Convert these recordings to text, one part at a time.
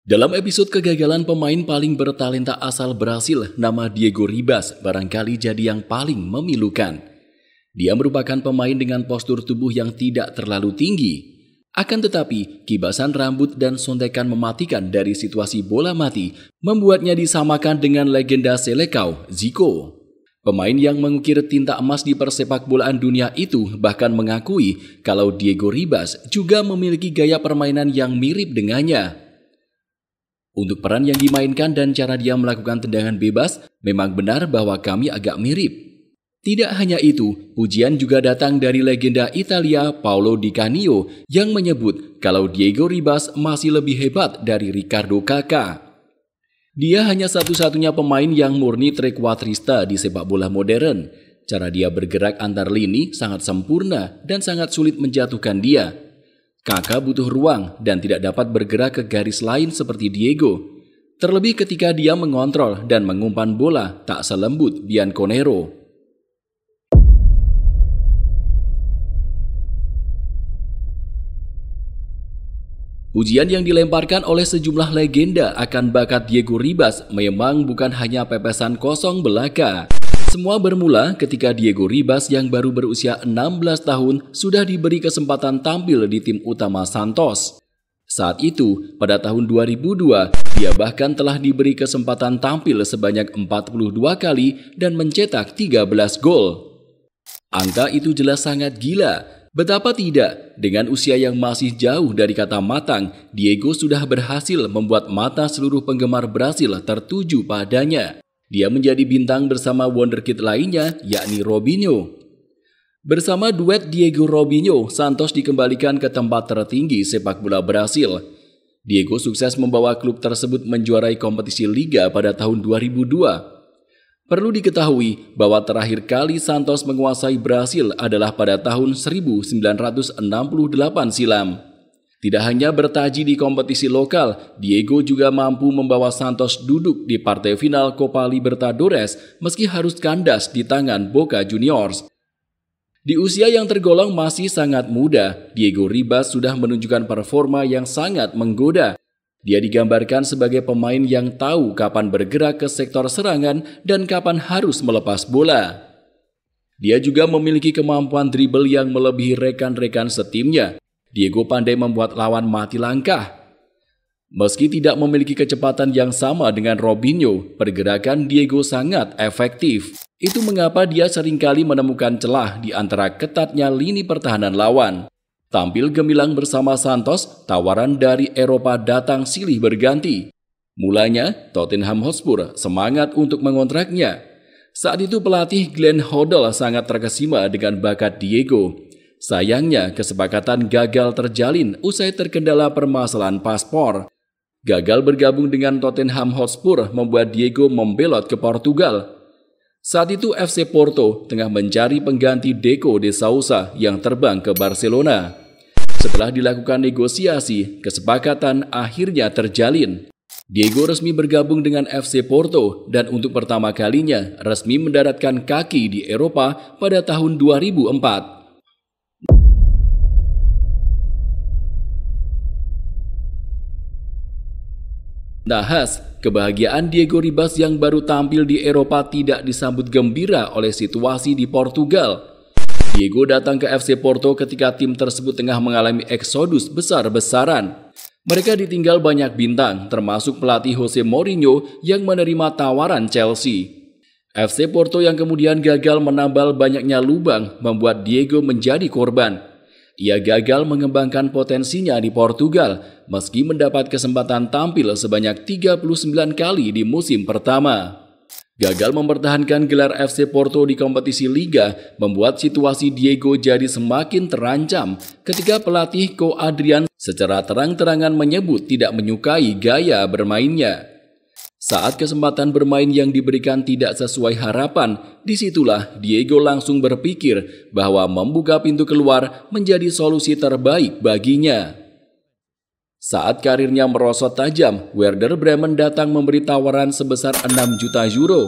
Dalam episode kegagalan pemain paling bertalenta asal Brasil, nama Diego Ribas barangkali jadi yang paling memilukan. Dia merupakan pemain dengan postur tubuh yang tidak terlalu tinggi. Akan tetapi, kibasan rambut dan sontekan mematikan dari situasi bola mati membuatnya disamakan dengan legenda Seleção, Zico. Pemain yang mengukir tinta emas di persepakbolaan dunia itu bahkan mengakui kalau Diego Ribas juga memiliki gaya permainan yang mirip dengannya. Untuk peran yang dimainkan dan cara dia melakukan tendangan bebas, memang benar bahwa kami agak mirip. Tidak hanya itu, pujian juga datang dari legenda Italia Paolo Di Canio yang menyebut kalau Diego Ribas masih lebih hebat dari Ricardo Kaká. Dia hanya satu-satunya pemain yang murni trequartista di sepak bola modern. Cara dia bergerak antar lini sangat sempurna dan sangat sulit menjatuhkan dia. Kaká butuh ruang dan tidak dapat bergerak ke garis lain seperti Diego. Terlebih ketika dia mengontrol dan mengumpan bola tak selembut Bianconero. Pujian yang dilemparkan oleh sejumlah legenda akan bakat Diego Ribas memang bukan hanya pepesan kosong belaka. Semua bermula ketika Diego Ribas yang baru berusia 16 tahun sudah diberi kesempatan tampil di tim utama Santos. Saat itu, pada tahun 2002, dia bahkan telah diberi kesempatan tampil sebanyak 42 kali dan mencetak 13 gol. Angka itu jelas sangat gila. Betapa tidak, dengan usia yang masih jauh dari kata matang, Diego sudah berhasil membuat mata seluruh penggemar Brasil tertuju padanya. Dia menjadi bintang bersama wonderkid lainnya, yakni Robinho. Bersama duet Diego Robinho, Santos dikembalikan ke tempat tertinggi sepak bola Brasil. Diego sukses membawa klub tersebut menjuarai kompetisi Liga pada tahun 2002. Perlu diketahui bahwa terakhir kali Santos menguasai Brasil adalah pada tahun 1968 silam. Tidak hanya bertaji di kompetisi lokal, Diego juga mampu membawa Santos duduk di partai final Copa Libertadores meski harus kandas di tangan Boca Juniors. Di usia yang tergolong masih sangat muda, Diego Ribas sudah menunjukkan performa yang sangat menggoda. Dia digambarkan sebagai pemain yang tahu kapan bergerak ke sektor serangan dan kapan harus melepas bola. Dia juga memiliki kemampuan dribble yang melebihi rekan-rekan setimnya. Diego pandai membuat lawan mati langkah. Meski tidak memiliki kecepatan yang sama dengan Robinho, pergerakan Diego sangat efektif. Itu mengapa dia seringkali menemukan celah di antara ketatnya lini pertahanan lawan. Tampil gemilang bersama Santos, tawaran dari Eropa datang silih berganti. Mulanya, Tottenham Hotspur semangat untuk mengontraknya. Saat itu pelatih Glenn Hoddle sangat terkesima dengan bakat Diego. Sayangnya, kesepakatan gagal terjalin usai terkendala permasalahan paspor. Gagal bergabung dengan Tottenham Hotspur membuat Diego membelot ke Portugal. Saat itu FC Porto tengah mencari pengganti Deco de Sousa yang terbang ke Barcelona. Setelah dilakukan negosiasi, kesepakatan akhirnya terjalin. Diego resmi bergabung dengan FC Porto dan untuk pertama kalinya resmi mendaratkan kaki di Eropa pada tahun 2004. Nahas, kebahagiaan Diego Ribas yang baru tampil di Eropa tidak disambut gembira oleh situasi di Portugal. Diego datang ke FC Porto ketika tim tersebut tengah mengalami eksodus besar-besaran. Mereka ditinggal banyak bintang, termasuk pelatih Jose Mourinho yang menerima tawaran Chelsea. FC Porto yang kemudian gagal menambal banyaknya lubang membuat Diego menjadi korban. Ia gagal mengembangkan potensinya di Portugal meski mendapat kesempatan tampil sebanyak 39 kali di musim pertama. Gagal mempertahankan gelar FC Porto di kompetisi Liga membuat situasi Diego jadi semakin terancam ketika pelatih Ko Adrian secara terang-terangan menyebut tidak menyukai gaya bermainnya. Saat kesempatan bermain yang diberikan tidak sesuai harapan, disitulah Diego langsung berpikir bahwa membuka pintu keluar menjadi solusi terbaik baginya. Saat karirnya merosot tajam, Werder Bremen datang memberi tawaran sebesar 6 juta euro.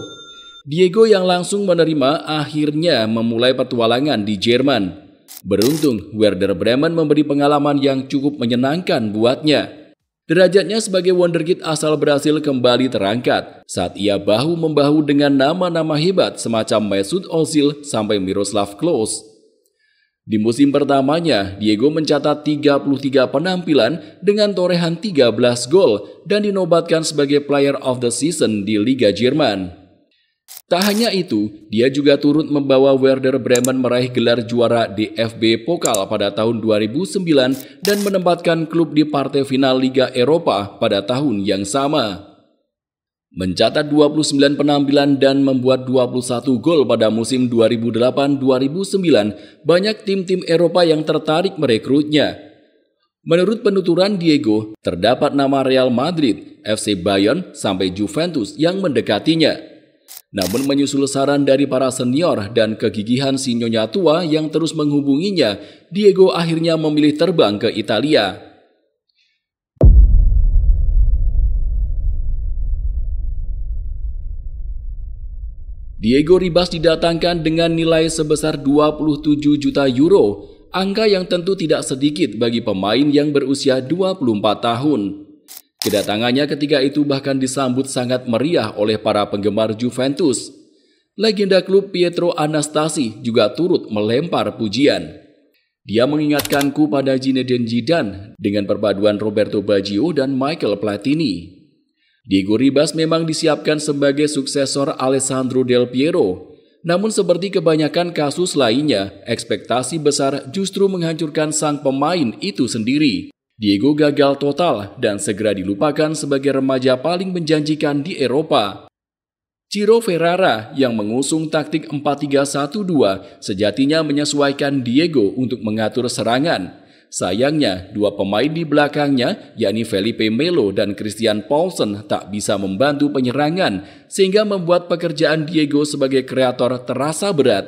Diego yang langsung menerima akhirnya memulai petualangan di Jerman. Beruntung, Werder Bremen memberi pengalaman yang cukup menyenangkan buatnya. Derajatnya sebagai wonderkid asal Brasil kembali terangkat saat ia bahu-membahu dengan nama-nama hebat semacam Mesut Ozil sampai Miroslav Klose. Di musim pertamanya, Diego mencatat 33 penampilan dengan torehan 13 gol dan dinobatkan sebagai Player of the Season di Liga Jerman. Tak hanya itu, dia juga turut membawa Werder Bremen meraih gelar juara DFB Pokal pada tahun 2009 dan menempatkan klub di partai final Liga Eropa pada tahun yang sama. Mencatat 29 penampilan dan membuat 21 gol pada musim 2008-2009, banyak tim-tim Eropa yang tertarik merekrutnya. Menurut penuturan Diego, terdapat nama Real Madrid, FC Bayern, sampai Juventus yang mendekatinya. Namun menyusul saran dari para senior dan kegigihan si nyonya tua yang terus menghubunginya, Diego akhirnya memilih terbang ke Italia. Diego Ribas didatangkan dengan nilai sebesar 27 juta euro, angka yang tentu tidak sedikit bagi pemain yang berusia 24 tahun. Kedatangannya ketika itu bahkan disambut sangat meriah oleh para penggemar Juventus. Legenda klub Pietro Anastasi juga turut melempar pujian. Dia mengingatkanku pada Zinedine Zidane dengan perpaduan Roberto Baggio dan Michael Platini. Diego Ribas memang disiapkan sebagai suksesor Alessandro Del Piero. Namun seperti kebanyakan kasus lainnya, ekspektasi besar justru menghancurkan sang pemain itu sendiri. Diego gagal total dan segera dilupakan sebagai remaja paling menjanjikan di Eropa. Ciro Ferrara yang mengusung taktik 4-3-1-2 sejatinya menyesuaikan Diego untuk mengatur serangan. Sayangnya, dua pemain di belakangnya, yakni Felipe Melo dan Christian Poulsen, tak bisa membantu penyerangan, sehingga membuat pekerjaan Diego sebagai kreator terasa berat.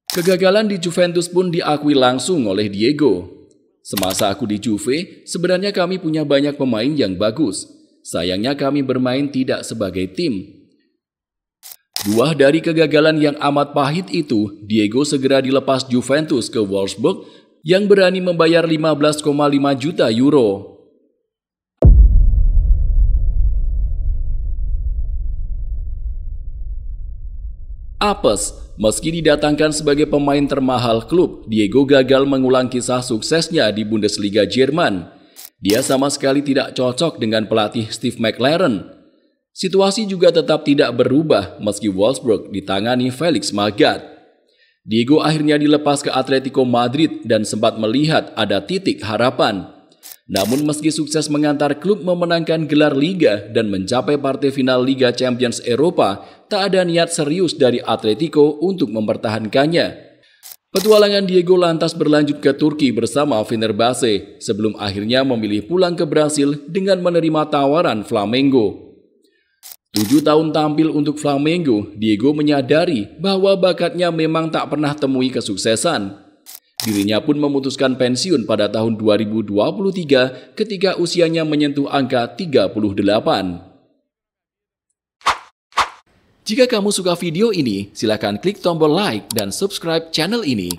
Kegagalan di Juventus pun diakui langsung oleh Diego. Semasa aku di Juve, sebenarnya kami punya banyak pemain yang bagus. Sayangnya kami bermain tidak sebagai tim. Buah dari kegagalan yang amat pahit itu, Diego segera dilepas Juventus ke Wolfsburg yang berani membayar 15,5 juta euro. Apes. Meski didatangkan sebagai pemain termahal klub, Diego gagal mengulang kisah suksesnya di Bundesliga Jerman. Dia sama sekali tidak cocok dengan pelatih Steve McLaren. Situasi juga tetap tidak berubah meski Wolfsburg ditangani Felix Magath. Diego akhirnya dilepas ke Atletico Madrid dan sempat melihat ada titik harapan. Namun meski sukses mengantar klub memenangkan gelar Liga dan mencapai partai final Liga Champions Eropa, tak ada niat serius dari Atletico untuk mempertahankannya. Petualangan Diego lantas berlanjut ke Turki bersama Fenerbahce sebelum akhirnya memilih pulang ke Brasil dengan menerima tawaran Flamengo. 7 tahun tampil untuk Flamengo, Diego menyadari bahwa bakatnya memang tak pernah temui kesuksesan. Dirinya pun memutuskan pensiun pada tahun 2023 ketika usianya menyentuh angka 38. Jika kamu suka video ini, silakan klik tombol like dan subscribe channel ini.